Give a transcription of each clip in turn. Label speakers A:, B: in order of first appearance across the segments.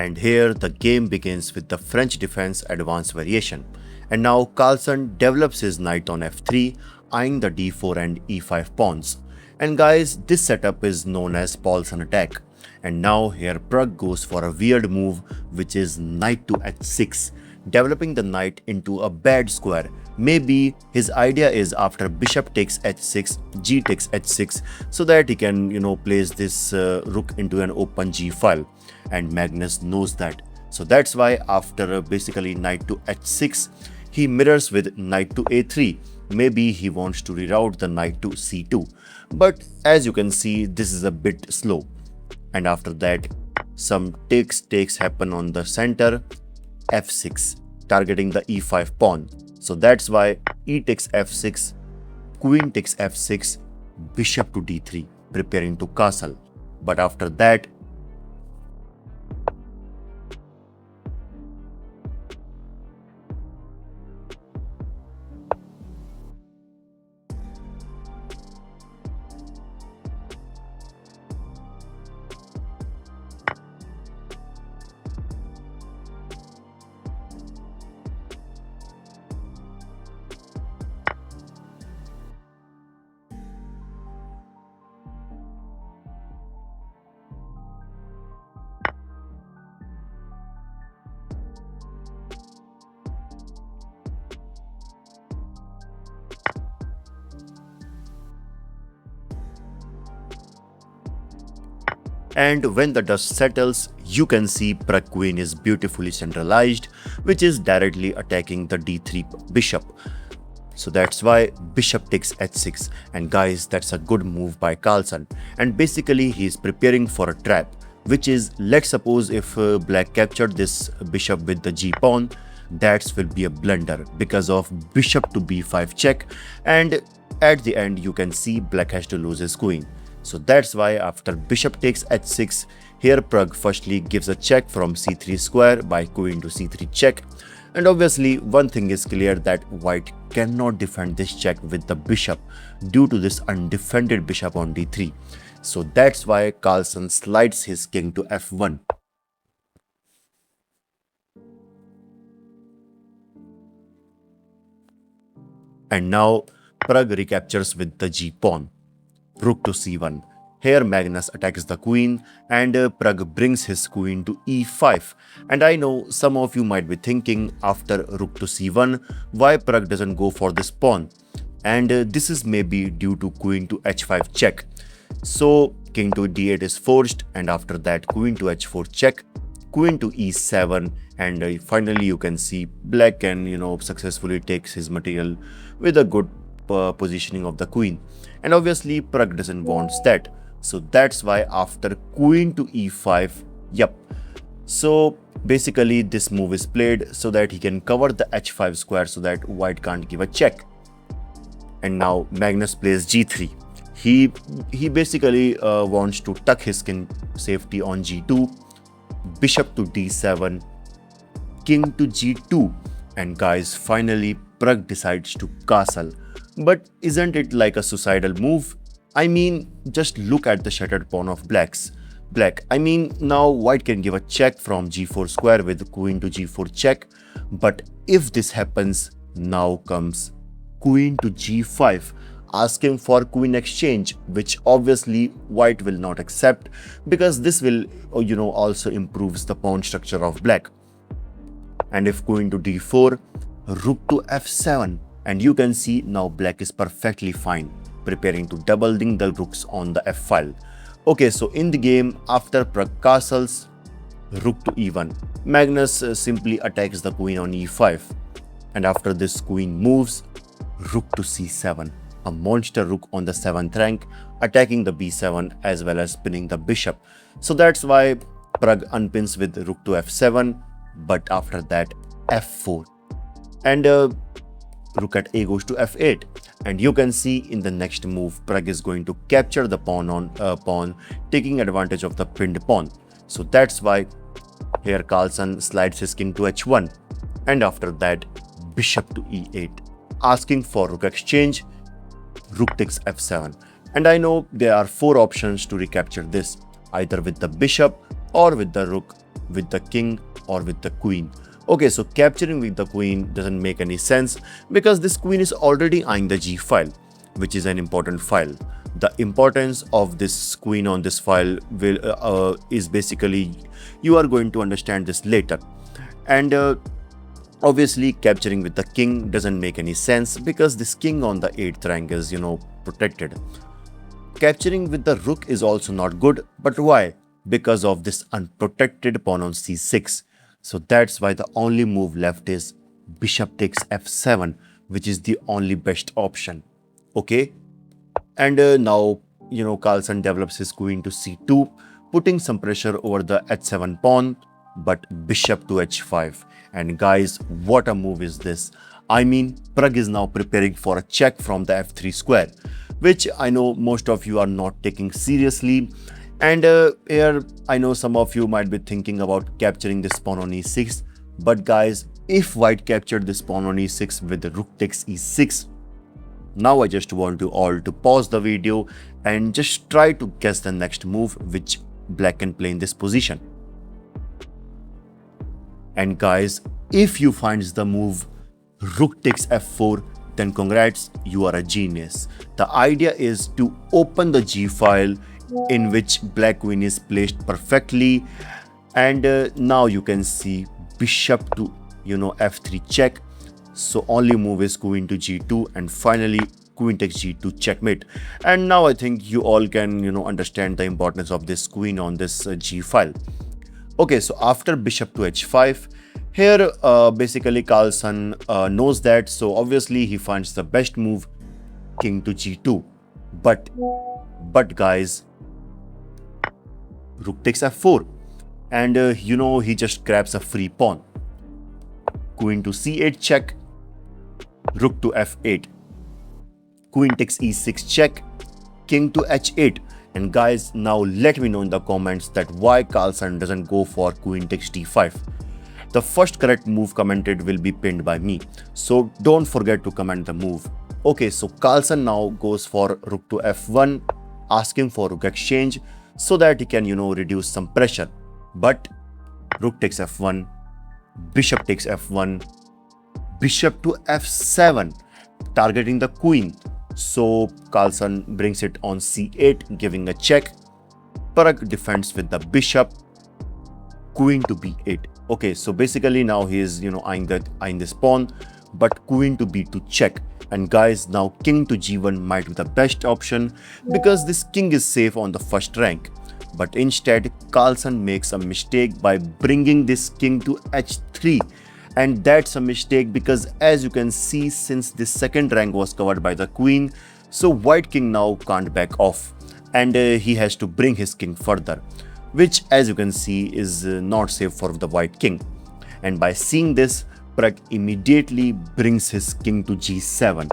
A: And here the game begins with the French defense advanced variation. And now Carlsen develops his knight on f3, eyeing the d4 and e5 pawns. And guys, this setup is known as Paulsen attack. And now here Pragg goes for a weird move, which is knight to h6, developing the knight into a bad square. Maybe his idea is after bishop takes h6, g takes h6, so that he can, place this rook into an open g file. And Magnus knows that. So that's why after basically knight to h6, he mirrors with knight to a3. Maybe he wants to reroute the knight to c2. But as you can see, this is a bit slow. And after that, some takes happen on the center, f6, targeting the e5 pawn. So that's why e takes f6, queen takes f6, bishop to d3, preparing to castle. But after that, and when the dust settles, you can see Pragg queen is beautifully centralized, which is directly attacking the d3 bishop. So that's why bishop takes h6, and guys, that's a good move by Carlsen. And basically he is preparing for a trap, which is, let's suppose if black captured this bishop with the g pawn, that will be a blunder because of bishop to b5 check, and at the end you can see black has to lose his queen. So that's why after bishop takes h6, here Pragg firstly gives a check from c3 square by queen to c3 check. And obviously one thing is clear, that white cannot defend this check with the bishop due to this undefended bishop on d3. So that's why Carlsen slides his king to f1. And now Pragg recaptures with the g pawn. Rook to c1. Here Magnus attacks the queen, and Pragg brings his queen to e5. And I know some of you might be thinking, after rook to c1, why Pragg doesn't go for this pawn. And this is maybe due to queen to h5 check. So king to d8 is forced, and after that queen to h4 check, queen to e7, and finally you can see black can successfully takes his material with a good positioning of the queen. And obviously Pragg doesn't want that, so that's why after queen to e5, so basically this move is played so that he can cover the h5 square so that white can't give a check. And now Magnus plays g3. He basically wants to tuck his king safety on g2, bishop to d7, king to g2, and guys, finally Pragg decides to castle. But isn't it like a suicidal move? I mean, just look at the shattered pawn of black. I mean, now white can give a check from g4 square with queen to g4 check. But if this happens, now comes queen to g5, asking for queen exchange, which obviously white will not accept, because this will, also improves the pawn structure of black. And if queen to d4, rook to f7. And you can see now black is perfectly fine, preparing to doubling the rooks on the f-file. Okay, so in the game, after Pragg castles, rook to e1, Magnus simply attacks the queen on e5. And after this, queen moves, rook to c7, a monster rook on the 7th rank, attacking the b7 as well as pinning the bishop. So that's why Pragg unpins with rook to f7, but after that f4. And rook at a goes to f8, and you can see in the next move Pragg is going to capture the pawn on pawn, taking advantage of the pinned pawn. So that's why here Carlsen slides his king to h1, and after that bishop to e8, asking for rook exchange, rook takes f7. And I know there are 4 options to recapture this, either with the bishop or with the rook, with the king or with the queen. Okay, so capturing with the queen doesn't make any sense because this queen is already eyeing the g file, which is an important file. The importance of this queen on this file is basically, you are going to understand this later. And obviously capturing with the king doesn't make any sense because this king on the 8th rank is, protected. Capturing with the rook is also not good, but why? Because of this unprotected pawn on c6. So that's why the only move left is bishop takes f7, which is the only best option. Okay, and now, Carlsen develops his queen to c2, putting some pressure over the h7 pawn, but bishop to h5. And guys, what a move is this? I mean, Pragg is now preparing for a check from the f3 square, which I know most of you are not taking seriously. And here, I know some of you might be thinking about capturing this pawn on e6. But guys, if white captured this pawn on e6 with the rook takes e6, now I just want you all to pause the video and just try to guess the next move which black can play in this position. And guys, if you find the move rook takes f4, then congrats, you are a genius. The idea is to open the g file in which black queen is placed perfectly. And now you can see bishop to f3 check. So only move is queen to g2, and finally queen takes g2 checkmate. And now I think you all can understand the importance of this queen on this g file. Okay, so after bishop to h5, here basically Carlsen knows that, so obviously he finds the best move king to g2. But guys, rook takes f4, and he just grabs a free pawn. Queen to c8 check, rook to f8, queen takes e6 check, king to h8. And guys, now let me know in the comments that why Carlsen doesn't go for queen takes d5. The first correct move commented will be pinned by me, so don't forget to comment the move. Okay, so Carlsen now goes for rook to f1, asking for rook exchange so that he can reduce some pressure. But rook takes f1, bishop takes f1, bishop to f7, targeting the queen. So Carlsen brings it on c8, giving a check. Pragg defends with the bishop, queen to b8. Okay, so basically now he is eyeing this pawn, but queen to b2 check. And guys, now king to g1 might be the best option because this king is safe on the first rank. But instead, Carlsen makes a mistake by bringing this king to h3. And that's a mistake because, as you can see, since this second rank was covered by the queen, so white king now can't back off, and he has to bring his king further, which, as you can see, is not safe for the white king. And by seeing this, Pragg immediately brings his king to g7.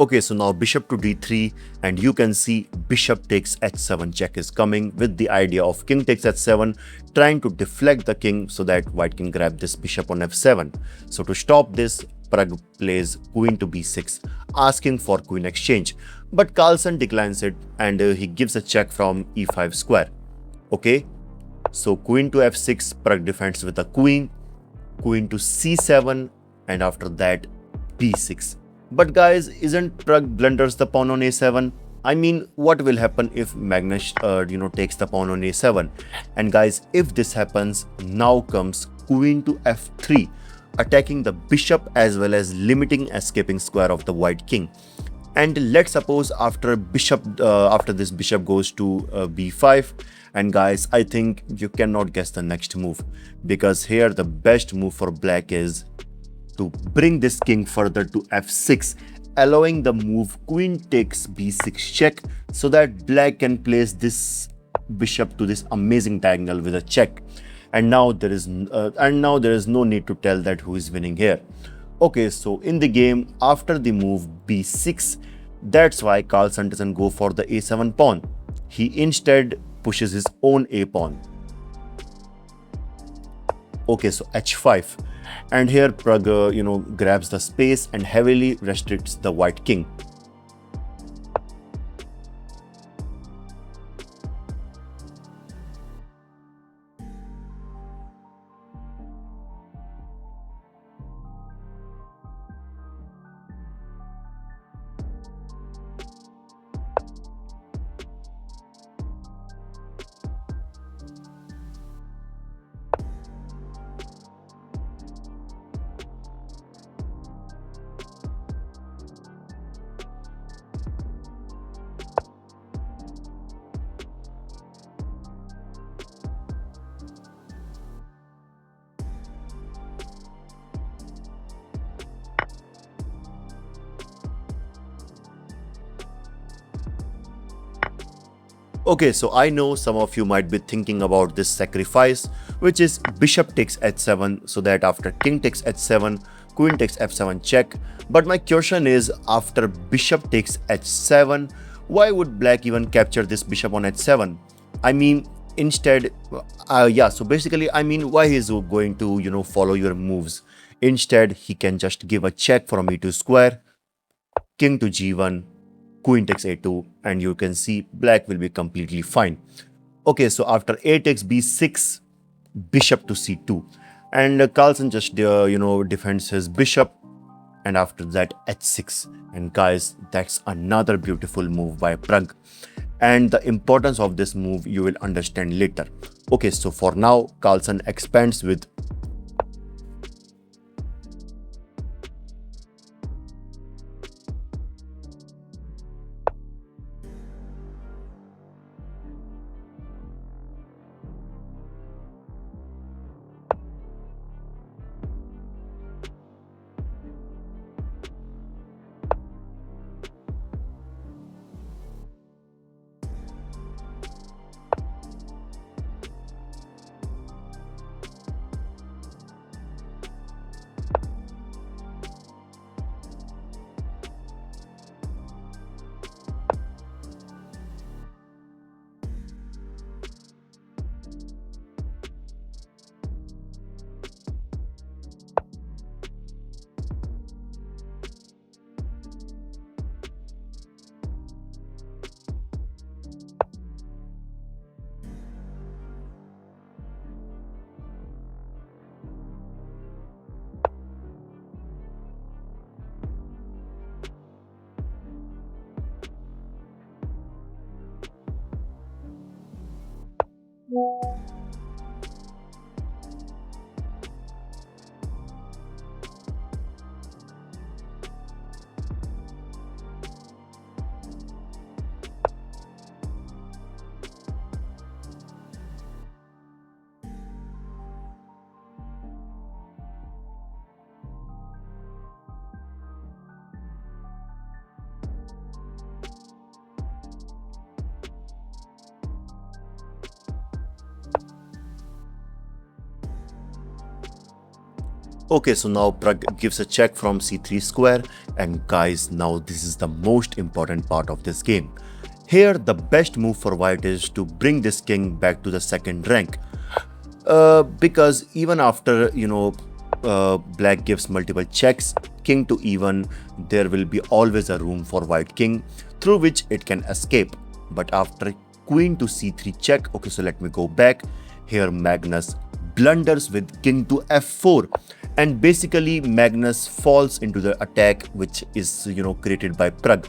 A: Okay, so now bishop to d3, and you can see bishop takes h7 check is coming with the idea of king takes h7, trying to deflect the king so that white can grab this bishop on f7. So to stop this, Pragg plays queen to b6, asking for queen exchange, but Carlsen declines it, and he gives a check from e5 square. Okay, so queen to f6, Pragg defends with a queen to c7, and after that b6. But guys, isn't Pragg blunders the pawn on a7? I mean, what will happen if Magnus takes the pawn on a7? And guys, if this happens, now comes queen to f3, attacking the bishop as well as limiting escaping square of the white king. And let's suppose after this bishop goes to b5, and guys, I think you cannot guess the next move, because here the best move for black is to bring this king further to f6, allowing the move queen takes b6 check so that black can place this bishop to this amazing diagonal with a check. And now there is no need to tell that who is winning here. Okay, so in the game, after the move b6, that's why Carlsen doesn't go for the a7 pawn. He instead pushes his own a pawn. Okay, so h5. And here Pragg, grabs the space and heavily restricts the white king. Okay, so I know some of you might be thinking about this sacrifice, which is bishop takes h7, so that after king takes h7, queen takes f7 check. But my question is, after bishop takes h7, why would black even capture this bishop on h7? I mean, instead, so basically, I mean, why he's going to, follow your moves? Instead, he can just give a check from e2 square, king to g1, queen takes a2, and you can see black will be completely fine. Okay, so after a takes b6, bishop to c2, and Carlsen just defends his bishop, and after that h6. And guys, that's another beautiful move by Pragg, and the importance of this move you will understand later. Okay, so for now, Carlsen expands with Okay, so now Pragg gives a check from c3 square, and guys, now this is the most important part of this game. Here, the best move for white is to bring this king back to the second rank. Because even after, black gives multiple checks, king to e1, there will be always a room for white king through which it can escape. But after queen to c3 check, okay, so let me go back. Here, Magnus blunders with king to f4, and basically Magnus falls into the attack which is created by Pragg.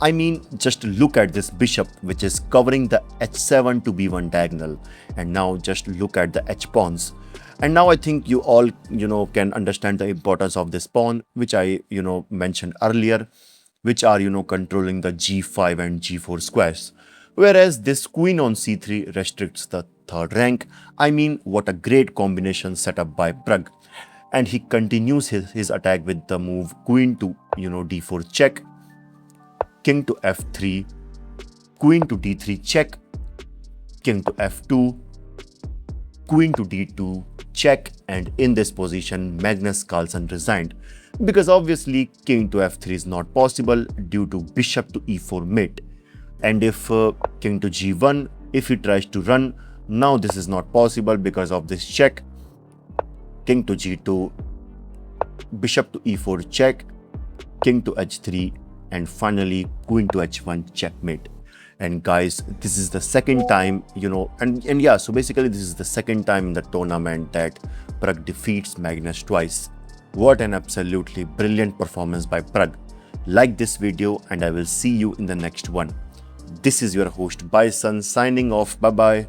A: I mean, just look at this bishop which is covering the h7 to b1 diagonal, and now just look at the h pawns. And now I think you all can understand the importance of this pawn, which I mentioned earlier, which are controlling the g5 and g4 squares. Whereas this queen on c3 restricts the third rank. I mean, what a great combination set up by Pragg. And he continues his attack with the move queen to d4 check, king to f3, queen to d3 check, king to f2, queen to d2 check, and in this position Magnus Carlsen resigned. because obviously king to f3 is not possible due to bishop to e4 mate. And if king to g1, if he tries to run, now this is not possible because of this check. King to g2, bishop to e4 check, king to h3, and finally queen to h1 checkmate. And guys, this is the second time, and yeah, so basically this is the second time in the tournament that Pragg defeats Magnus twice. What an absolutely brilliant performance by Pragg. Like this video and I will see you in the next one. This is your host Bison signing off. Bye bye.